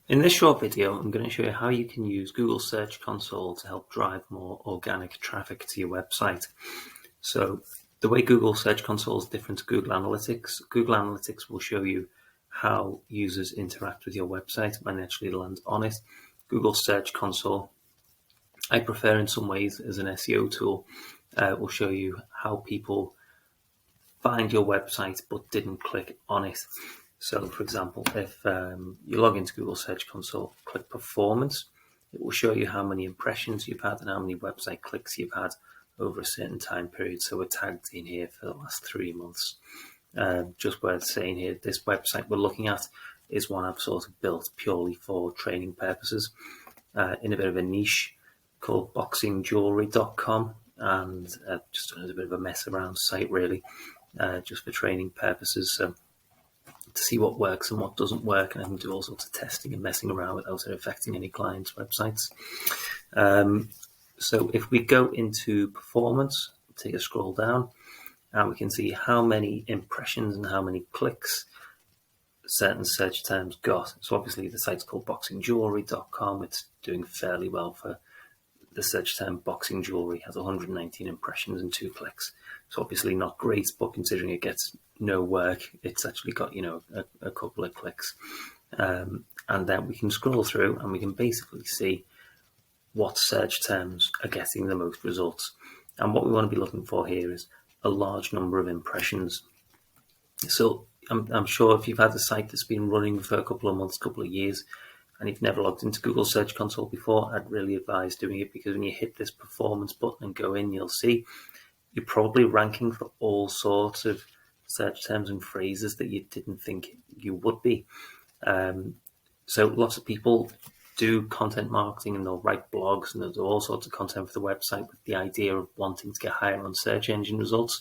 In this short video, I'm going to show you how you can use Google Search Console to help drive more organic traffic to your website. So the way Google Search Console is different to Google Analytics will show you how users interact with your website when they actually land on it. Google Search Console, I prefer in some ways as an SEO tool, will show you how people find your website but didn't click on it. So, for example, if you log into Google Search Console, click Performance, it will show you how many impressions you've had and how many website clicks you've had over a certain time period. So we're tagged in here for the last 3 months. Just worth saying here, this website we're looking at is one I've sort of built purely for training purposes in a bit of a niche called boxingjewelry.com, and just as a bit of a mess around site really, just for training purposes. So to see what works and what doesn't work, and I can do all sorts of testing and messing around without it affecting any clients' websites. So if we go into performance, take a scroll down, and we can see how many impressions and how many clicks certain search terms got. So obviously the site's called boxingjewelry.com. It's doing fairly well for the search term boxing jewelry, has 119 impressions and 2 clicks. So obviously not great, but considering it gets no work, it's actually got, a couple of clicks. And then we can scroll through and we can basically see what search terms are getting the most results. And what we want to be looking for here is a large number of impressions. So I'm sure if you've had a site that's been running for a couple of months, couple of years, and you've never logged into Google Search Console before, I'd really advise doing it, because when you hit this performance button and go in, you'll see you're probably ranking for all sorts of search terms and phrases that you didn't think you would be. So lots of people do content marketing and they'll write blogs and they'll do all sorts of content for the website with the idea of wanting to get higher on search engine results.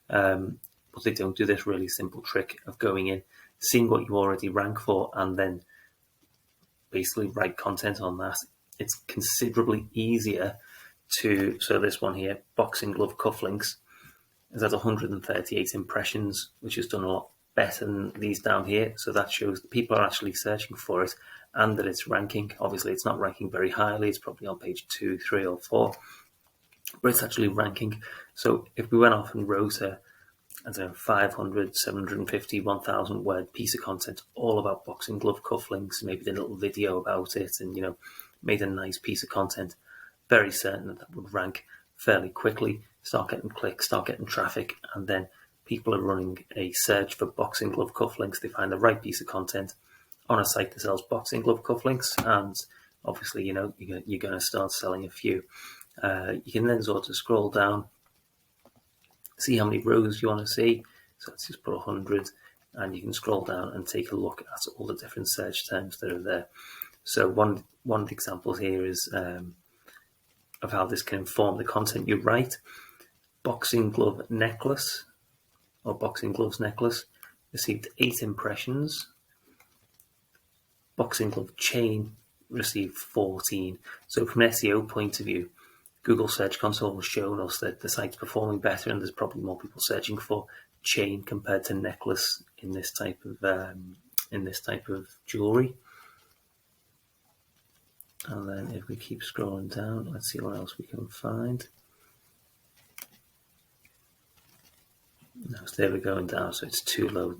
But they don't do this really simple trick of going in, seeing what you already rank for, and then basically write content on that. It's considerably easier to, so this one here, boxing glove cufflinks, has had 138 impressions, which has done a lot better than these down here. So that shows that people are actually searching for it and that it's ranking. Obviously it's not ranking very highly, it's probably on page 2, 3 or 4, but it's actually ranking. So if we went off and wrote a 500, 750, 1,000 word piece of content all about boxing glove cufflinks, maybe did a little video about it, and made a nice piece of content, very certain that would rank fairly quickly, start getting clicks, start getting traffic, and then people are running a search for boxing glove cufflinks. They find the right piece of content on a site that sells boxing glove cufflinks, and obviously you're going to start selling a few. You can then sort of scroll down, see how many rows you want to see. So let's just put 100, and you can scroll down and take a look at all the different search terms that are there. So one of the examples here is of how this can inform the content you write. Boxing glove necklace, or boxing gloves necklace, received 8 impressions. Boxing glove chain received 14. So from an SEO point of view, Google Search Console has shown us that the site's performing better, and there's probably more people searching for chain compared to necklace in this type of jewelry. And then if we keep scrolling down, let's see what else we can find. No, so there we're going down, so it's too low.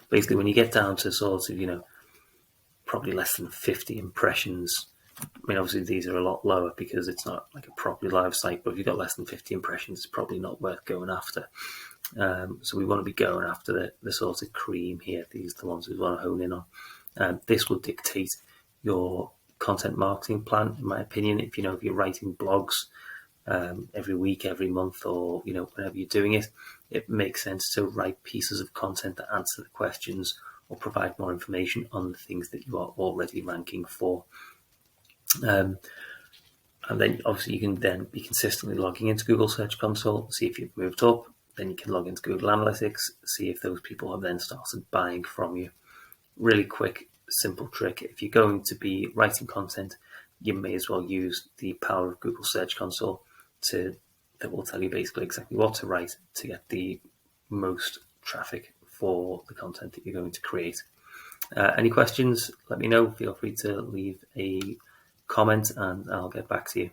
Basically, when you get down to sort of, probably less than 50 impressions, I mean, obviously these are a lot lower because it's not like a properly live site, but if you've got less than 50 impressions, it's probably not worth going after. So we want to be going after the sort of cream here. These are the ones we want to hone in on. This will dictate your content marketing plan, in my opinion. If you're writing blogs every week, every month, or whenever you're doing it, it makes sense to write pieces of content that answer the questions or provide more information on the things that you are already ranking for. And then obviously you can then be consistently logging into Google Search Console, see if you've moved up. Then you can log into Google Analytics, see if those people have then started buying from you. Really quick, simple trick. If you're going to be writing content, you may as well use the power of Google Search Console that will tell you basically exactly what to write to get the most traffic for the content that you're going to create. Any questions, let me know. Feel free to leave a comment and I'll get back to you.